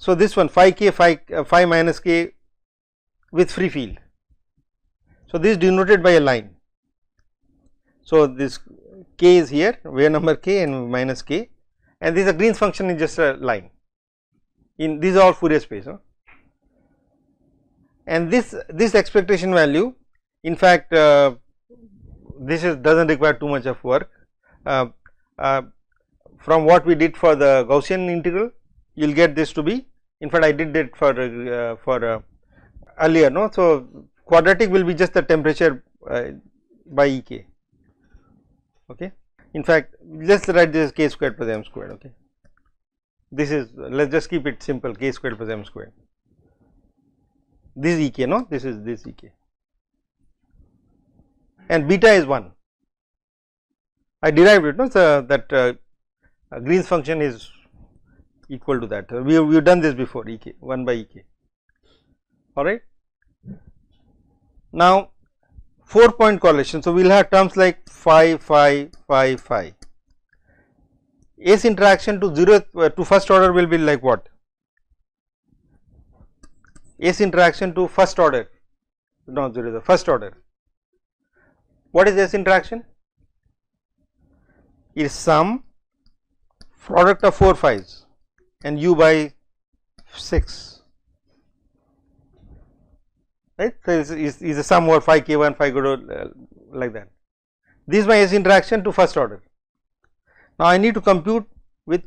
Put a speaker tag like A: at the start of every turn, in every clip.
A: So, this one phi k phi minus k with free field. So, this is denoted by a line. So, this k is here, wave number k and minus k, and this is a Green's function is just a line. In these are all Fourier space, and this expectation value, in fact, this is does not require too much of work. From what we did for the Gaussian integral, you will get this to be. In fact, I did it for earlier, no. So, quadratic will be just the temperature by E k. Okay. In fact, just write this k squared plus m squared. Okay. This is, let us just keep it simple, k squared plus m squared. This is E k, no, this is this E k, and beta is 1. I derived it, no, so that Green's function is equal to that. We have done this before, E k, 1 by E k, all right. Now, 4-point correlation. So, we will have terms like phi, phi, phi, phi. S interaction to 0th to first order will be like what? S interaction to first order, no 0, the first order. What is S interaction? Is sum product of 4 phi's and u by 6, right. So, is a sum over phi k1 phi k2 like that. This is my S interaction to first order. Now, I need to compute with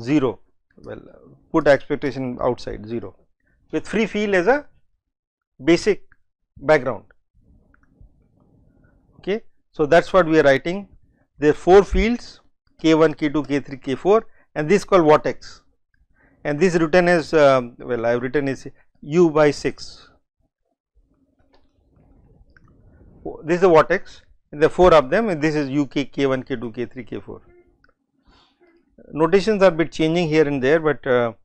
A: 0, well, put expectation outside 0 with free field as a basic background. Okay. So, that is what we are writing. There are 4 fields k1, k2, k3, k4, and this is called vortex, and this written as well, I have written is u by 6. This is the vortex, and there are 4 of them, and this is uk, k1, k2, k3, k4. Notations are a bit changing here and there, but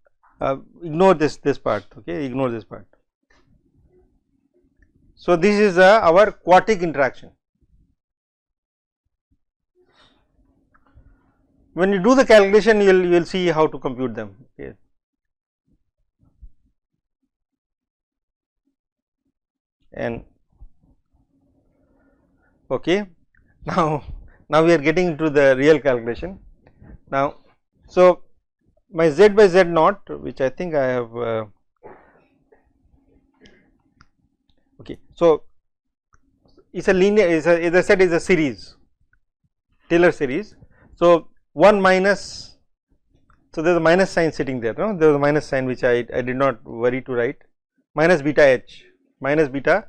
A: ignore this part. Okay, ignore this part. So, this is our quartic interaction. When you do the calculation, you will see how to compute them. Okay. And okay, now we are getting into the real calculation. Now, so my z by z naught, which I think I have okay. So, it is a linear, as I said, is a series, Taylor series. So, 1 minus, so there is a minus sign sitting there, no, there was a minus sign which I did not worry to write, minus beta h, minus beta,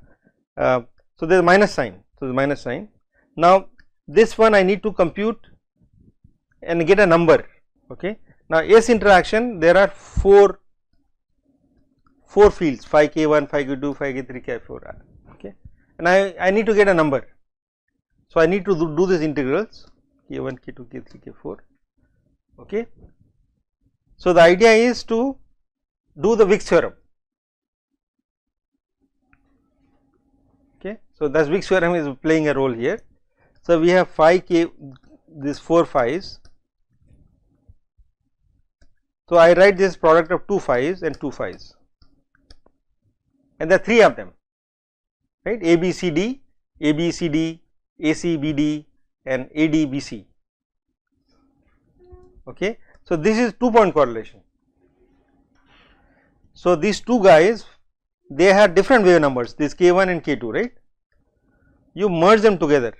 A: so there is a minus sign, so the minus sign. Now, this one I need to compute and get a number. Okay. Now, S interaction, there are 4 fields, phi k1, phi k2, phi k3, k4, okay, and I need to get a number. So, I need to do these integrals k1, k2, k3, k4. Okay. So, the idea is to do the Wick's theorem. Okay. So, thus Wick's theorem is playing a role here. So, we have phi k, these 4 phi's. So, I write this product of 2 phi's and 2 phi's, and there are 3 of them, right, A B C D, A B C D, A C B D, and A D B C. Okay. So, this is 2-point correlation. So, these 2 guys, they have different wave numbers, this k1 and k2, right. You merge them together.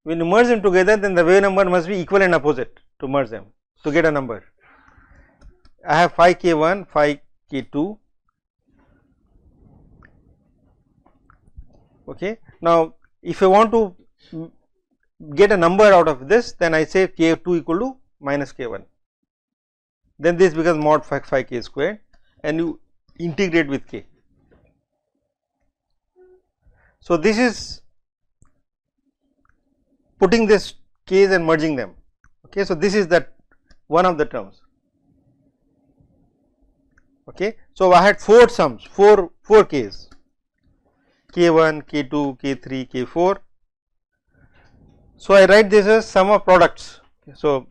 A: When you merge them together, then the wave number must be equal and opposite to merge them to get a number. I have phi k1, phi k2. Okay. Now, if I want to get a number out of this, then I say k2 equal to minus k1. Then this becomes mod phi k squared, and you integrate with k. So, this is putting this k's and merging them. Okay. So, this is that one of the terms. Okay. So, I had 4 sums, 4 k's, k1, k2, k3, k4. So, I write this as sum of products. So,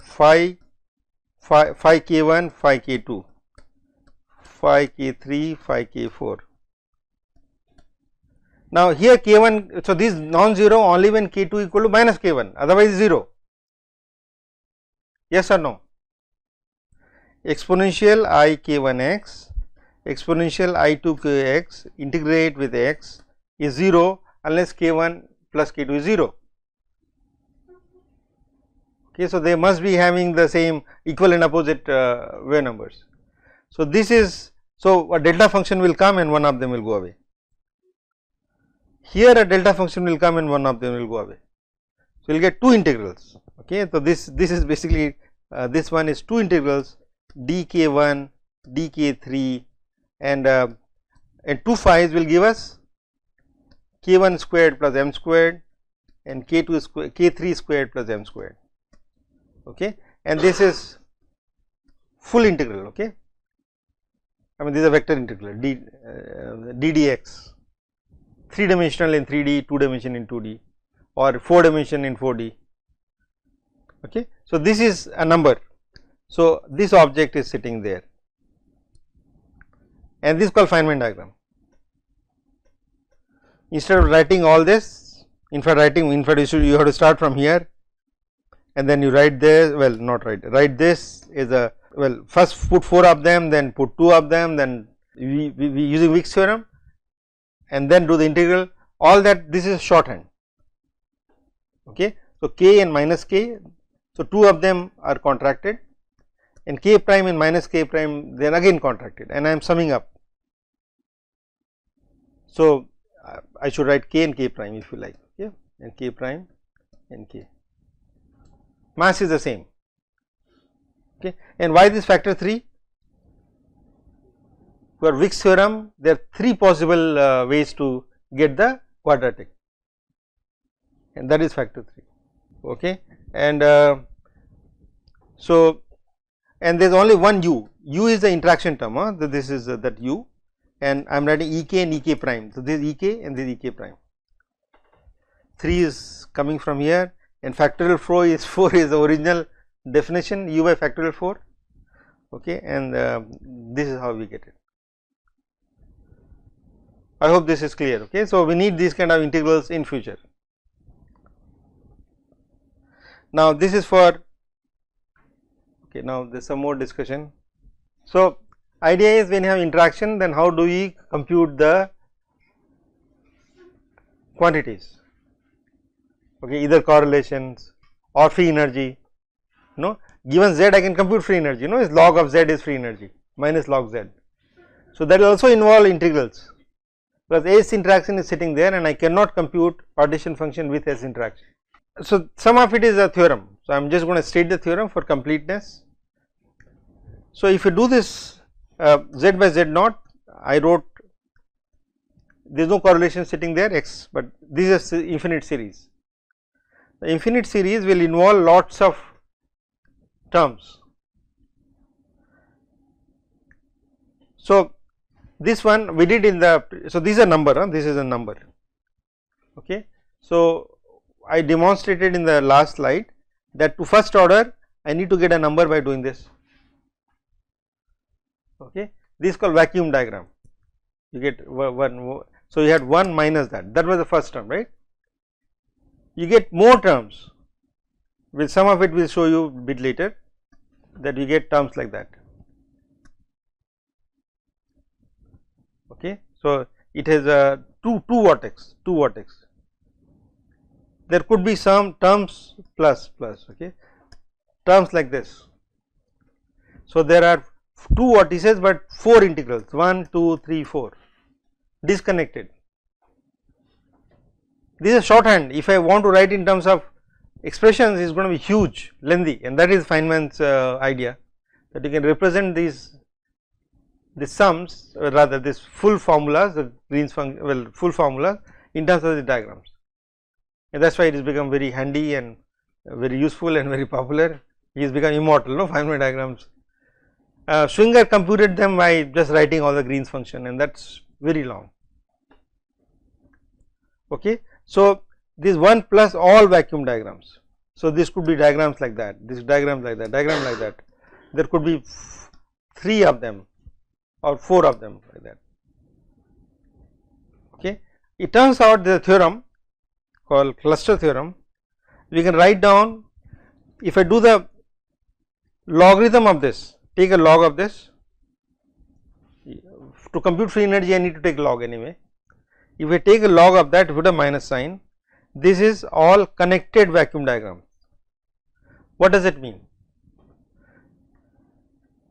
A: phi phi k1, phi k2, phi k3, phi k4. Now, here k1, so this is non-zero only when k2 equal to minus k1, otherwise 0. Yes or no? Exponential I k1x, exponential I2 kx, integrate with x is 0 unless k1 plus k2 is 0. Okay, so they must be having the same equal and opposite wave numbers. So, this is, so a delta function will come and one of them will go away. Here a delta function will come and one of them will go away. So, you will get two integrals. Okay, so this is basically this one is two integrals dk1, dk3, and 2 phi's will give us k1 squared plus m squared and k2 squared, k3 squared plus m squared. Okay, and this is full integral. Okay, I mean this is a vector integral ddx, 3 dimensional in 3D, 2 dimension in 2D, or 4 dimension in 4D. Okay, so this is a number. So this object is sitting there, and this is called Feynman diagram. Instead of writing all this, in fact you have to start from here, and then you write this, well not write this is a, well first put 4 of them, then put 2 of them, then we using Wick's theorem, and then do the integral, all that. This is shorthand. Okay, so k and minus k, so 2 of them are contracted, and k prime and minus k prime they are again contracted, and I am summing up. So I should write k and k prime if you like, okay, and k prime and k. Mass is the same. Okay, and why this factor 3? For Wick's theorem, there are 3 possible ways to get the quadratic, and that is factor 3. Okay, and so, and there is only one u. U is the interaction term. This is that u, and I am writing ek and ek prime. So this is ek and this is ek prime. 3 is coming from here, and factorial 4 is the original definition, u by factorial 4. Okay, and this is how we get it. I hope this is clear. Okay, so we need these kind of integrals in future. Now this is for, okay, now there is some more discussion. So idea is when you have interaction, then how do we compute the quantities? Okay, either correlations or free energy. No, given z I can compute free energy. Is log of z is free energy minus log z. So that will also involve integrals, because S interaction is sitting there and I cannot compute partition function with S interaction. So some of it is a theorem. So I am just going to state the theorem for completeness. So if you do this z by z naught, I wrote, there is no correlation sitting there x, but this is a infinite series. The infinite series will involve lots of terms. So this one we did in the, so this is a number, this is a number. Okay, so I demonstrated in the last slide that to first order I need to get a number by doing this. Okay, this is called vacuum diagram. You get one, so you had 1 minus that was the first term, right? You get more terms, with some of it we will show you a bit later, that you get terms like that. Okay, so it has a two vertex. There could be some terms plus, okay, terms like this. So there are 2 vertices, but 4 integrals, 1, 2, 3, 4 disconnected. This is shorthand. If I want to write in terms of expressions, it is going to be huge, lengthy, and that is Feynman's idea, that you can represent these sums, rather this full formulas, the Green's function, well, full formula in terms of the diagrams, and that is why it has become very handy and very useful and very popular. He has become immortal, no, Feynman diagrams. Schwinger computed them by just writing all the Green's function, and that is very long. Okay, so this 1 plus all vacuum diagrams. So this could be diagrams like that, this diagram like that, diagram like that. there could be 3 of them or 4 of them like that. Okay. It turns out the theorem called cluster theorem, we can write down, if I do the logarithm of this, take a log of this, to compute free energy I need to take log anyway. If I take a log of that, put a minus sign, this is all connected vacuum diagram. What does it mean?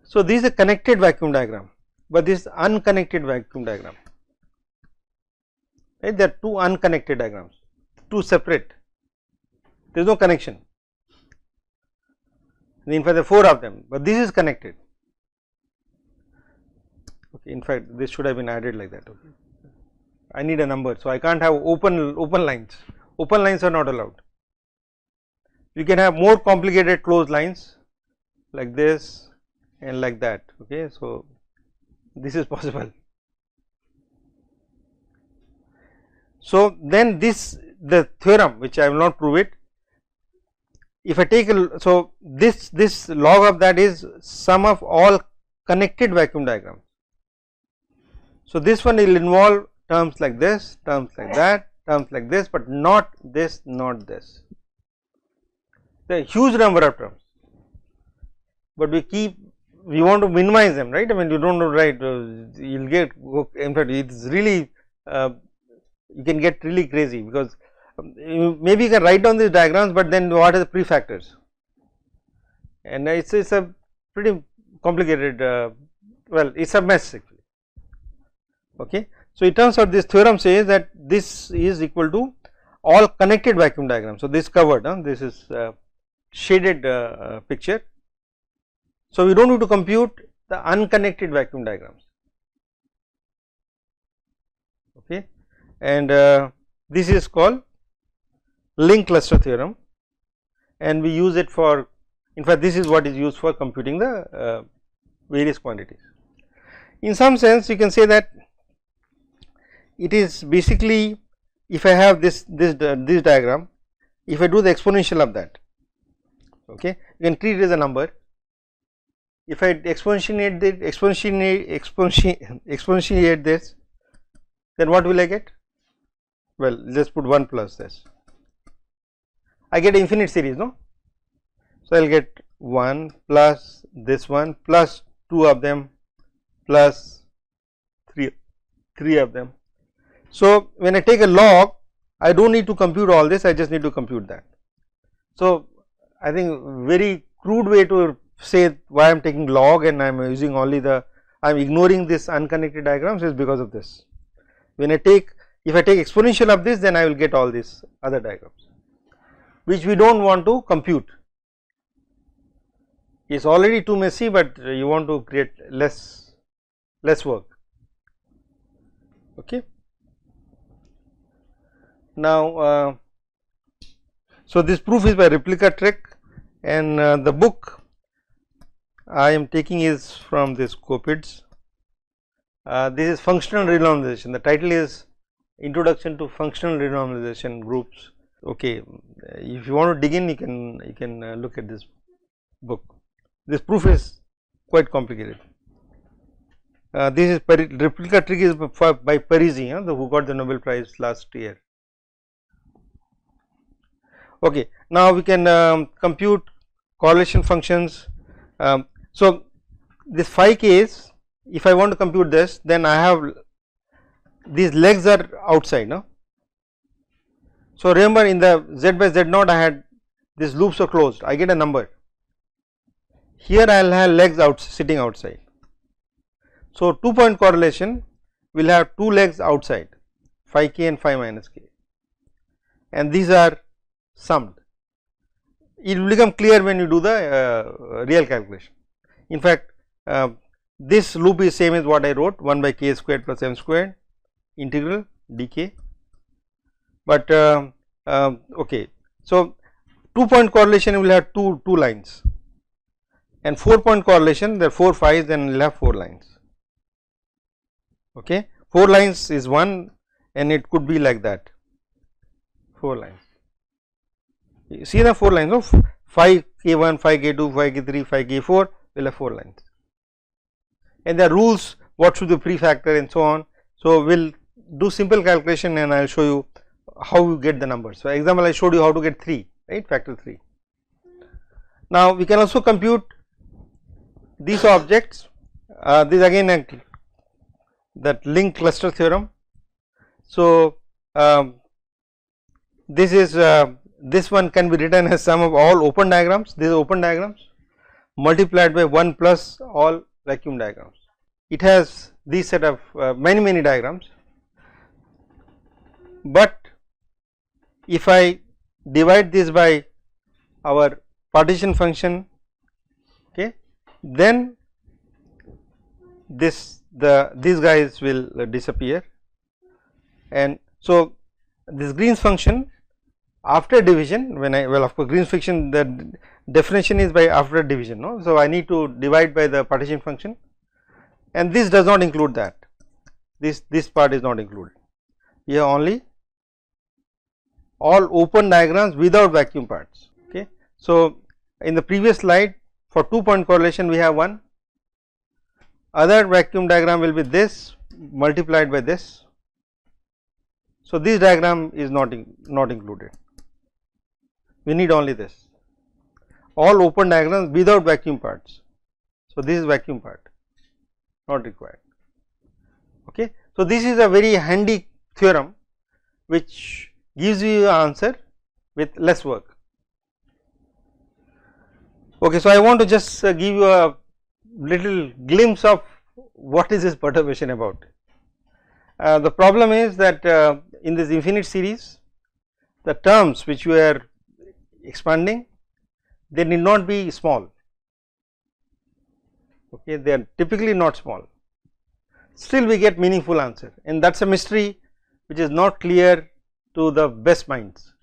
A: So, this is a connected vacuum diagram, but this is unconnected vacuum diagram, right? There are 2 unconnected diagrams, 2 separate, there is no connection. In fact, there are 4 of them, but this is connected. Okay, in fact, this should have been added like that. Okay. I need a number, so I can't have open lines. Open lines are not allowed. You can have more complicated closed lines like this and like that. Okay, so this is possible. So then this the theorem, which I will not prove it. If I take a, so this log of that is sum of all connected vacuum diagrams. So this one will involve terms like this, terms like that, terms like this, but not this, not this. There are huge number of terms, but we want to minimize them, right? I mean, you don't know, right? You will get, in fact, it is really you can get really crazy, because maybe you can write down these diagrams, but then what are the prefactors, and it's a pretty complicated, well, it's a mess actually. Okay. So, it turns out this theorem says that this is equal to all connected vacuum diagrams. So, this covered, this is shaded picture. So, we do not need to compute the unconnected vacuum diagrams. Okay. And this is called link cluster theorem, and we use it for, in fact, this is what is used for computing the various quantities. In some sense, you can say that it is basically, if I have this diagram, if I do the exponential of that, okay, you can treat it as a number. If I exponentiate this, then what will I get? Well, let us put 1 plus this. I get infinite series, no? So, I will get 1 plus this one plus 2 of them plus 3 of them. So, when I take a log, I do not need to compute all this, I just need to compute that. So, I think very crude way to say why I am taking log and I am using only I am ignoring this unconnected diagrams is because of this. When I take, if I take exponential of this, then I will get all these other diagrams, which we do not want to compute. It is already too messy, but you want to create less work. Okay. Now, so this proof is by replica trick, and the book I am taking is from this Copids. This is functional renormalization. The title is Introduction to Functional Renormalization Groups. Okay, if you want to dig in, you can look at this book. This proof is quite complicated. This is replica trick is by Parisi, who got the Nobel Prize last year. Okay, now we can compute correlation functions. So, this phi case, if I want to compute this, then I have these legs are outside. No? So, remember in the z by z naught I had these loops are closed, I get a number. Here I will have legs sitting outside. So, 2-point correlation will have 2 legs outside, phi k and phi minus k, and these are summed. It will become clear when you do the real calculation. In fact, this loop is same as what I wrote, 1 by k squared plus m squared integral dk, but okay. So, 2-point correlation will have two lines, and 4-point correlation there are 4 phi's, then we will have 4 lines. Okay, 4 lines is 1, and it could be like that, 4 lines. You see the 4 lines of phi k1, phi k2, phi k3, phi k4, will have 4 lines, and there are rules what should be prefactor and so on. So, we will do simple calculation and I will show you how you get the numbers. So, example I showed you how to get 3, right, factor 3. Now, we can also compute these objects, this again that link cluster theorem. So, this is this one can be written as sum of all open diagrams, these are open diagrams multiplied by 1 plus all vacuum diagrams. It has these set of many diagrams, but if I divide this by our partition function, okay, then these guys will disappear, and so this Green's function after division, when I, well, of course Green's function, the definition is by after division, no. So, I need to divide by the partition function, and this does not include that, this part is not included. Here only all open diagrams without vacuum parts, okay. So, in the previous slide for 2-point correlation we have one, other vacuum diagram will be this multiplied by this. So, this diagram is not included, we need only this, all open diagrams without vacuum parts. So, this is vacuum part not required, okay. So, this is a very handy theorem which gives you an answer with less work, okay. So, I want to just give you a little glimpse of what is this perturbation about. The problem is that in this infinite series, the terms which we are expanding, they need not be small, okay, they are typically not small, still we get meaningful answer, and that is a mystery which is not clear to the best minds.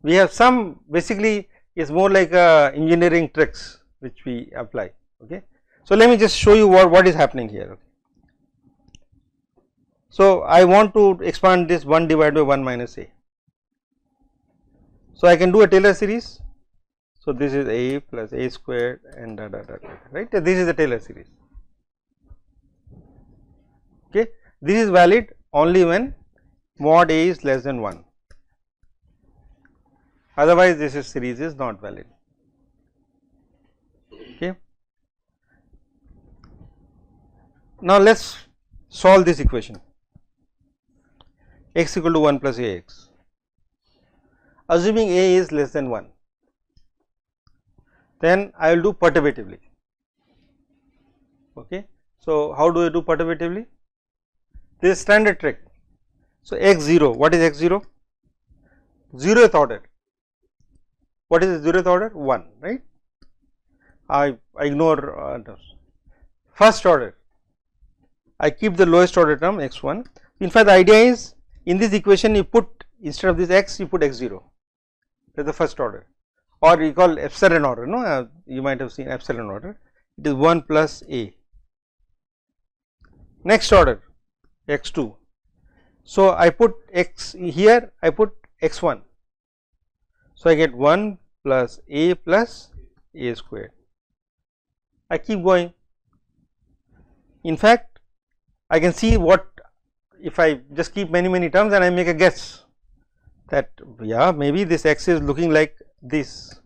A: We have some, basically is more like engineering tricks which we apply, okay. So, let me just show you what is happening here. So, I want to expand this 1 divided by 1 minus a. So, I can do a Taylor series. So, this is a plus a squared and right, this is the Taylor series, okay. This is valid only when mod a is less than 1, otherwise this is series is not valid, okay. Now, let us solve this equation x equal to 1 plus a x, assuming a is less than 1, then I will do perturbatively, okay. So, how do I do perturbatively? This is standard trick. So, x 0, what is x 0? 0th order, what is the 0th order? 1, right. I ignore first order, I keep the lowest order term x 1. In fact, the idea is in this equation you put, instead of this x you put x 0, that is the first order, or we call epsilon order, no, you might have seen epsilon order, it is 1 plus a. Next order x 2, so I put x here, I put x 1, so I get 1 plus a squared, I keep going. In fact, I can see what if I just keep many terms and I make a guess that, yeah, maybe this x is looking like this,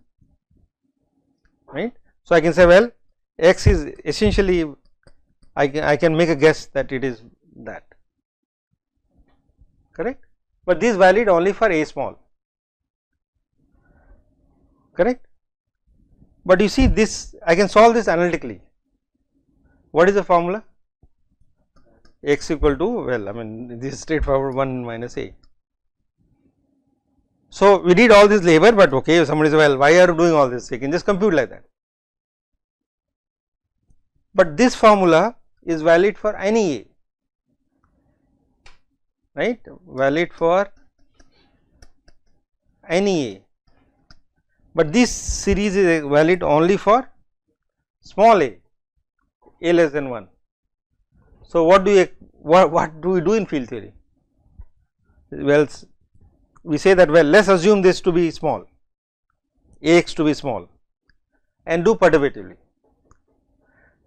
A: right. So, I can say, well, x is essentially, I can make a guess that it is that, correct, but this is valid only for a small, correct. But you see this, I can solve this analytically. What is the formula? X equal to, well, I mean this is straightforward 1 minus a. So, we did all this labor, but okay, if somebody says, well, why are you doing all this? You can just compute like that. But this formula is valid for any a, right, valid for any a, but this series is valid only for small a less than 1. So, what do we do in field theory? Well, we say that, well, let us assume this to be small, Ax to be small, and do perturbatively.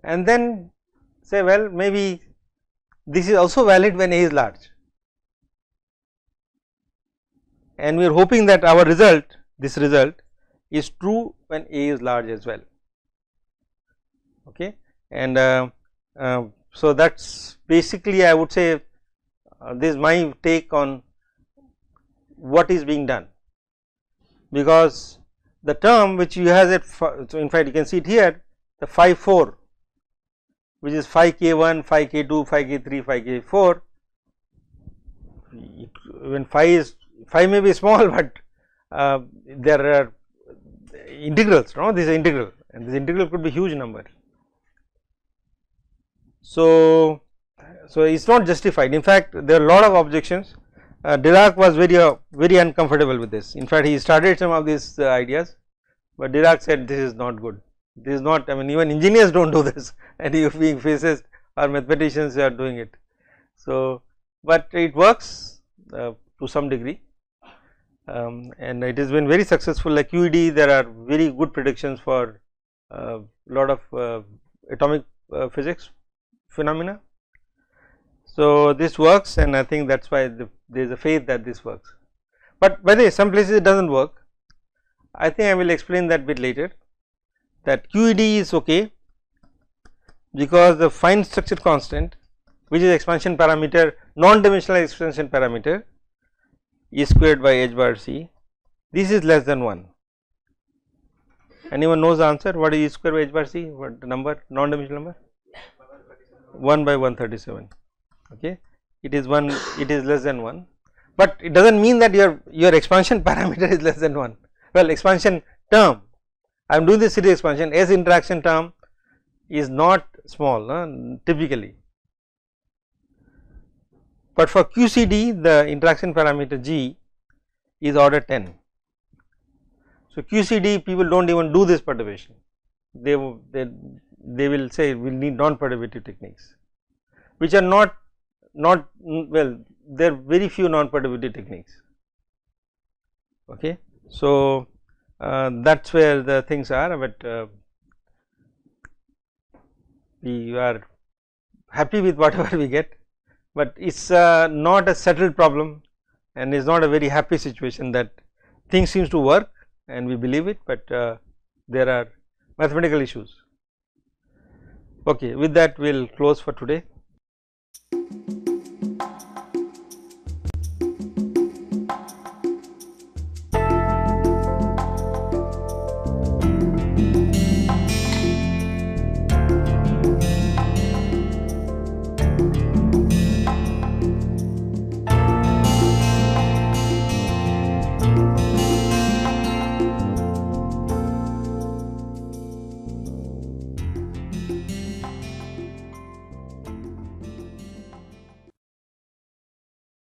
A: and then say, well, maybe this is also valid when A is large, and we are hoping that our result, this result is true when A is large as well. Okay. And so that is basically, I would say, this is my take on what is being done, because the term which you has at, so in fact you can see it here, the phi 4, which is phi k1, phi k2, phi k3, phi k4, when phi may be small, but there are integrals, no, this is integral, and this integral could be huge number. So it is not justified. In fact, there are a lot of objections. Dirac was very uncomfortable with this. In fact, he started some of these ideas, but Dirac said this is not good. This is not, I mean, even engineers do not do this, and if being physicists or mathematicians are doing it. So, but it works to some degree, and it has been very successful. Like QED, there are very good predictions for lot of atomic physics phenomena. So this works, and I think that is why there is a faith that this works. But by the way, some places it does not work. I think I will explain that bit later, that QED is okay because the fine structure constant, which is expansion parameter, non-dimensional expansion parameter, E squared by h bar c, this is less than 1. Anyone knows the answer? What is E squared by h bar c? What the number, non-dimensional number? 1 by 137. Okay, it is 1, it is less than 1, but it does not mean that your expansion parameter is less than 1. Well, expansion term, I am doing this series expansion, S interaction term is not small typically, but for QCD the interaction parameter G is order 10. So QCD people do not even do this perturbation, they will say we will need non-perturbative techniques, which are not well, there are very few non-perturbative techniques. Okay. So that is where the things are, but we are happy with whatever we get, but it is not a settled problem, and is not a very happy situation that things seems to work and we believe it, but there are mathematical issues. Okay, with that we will close for today.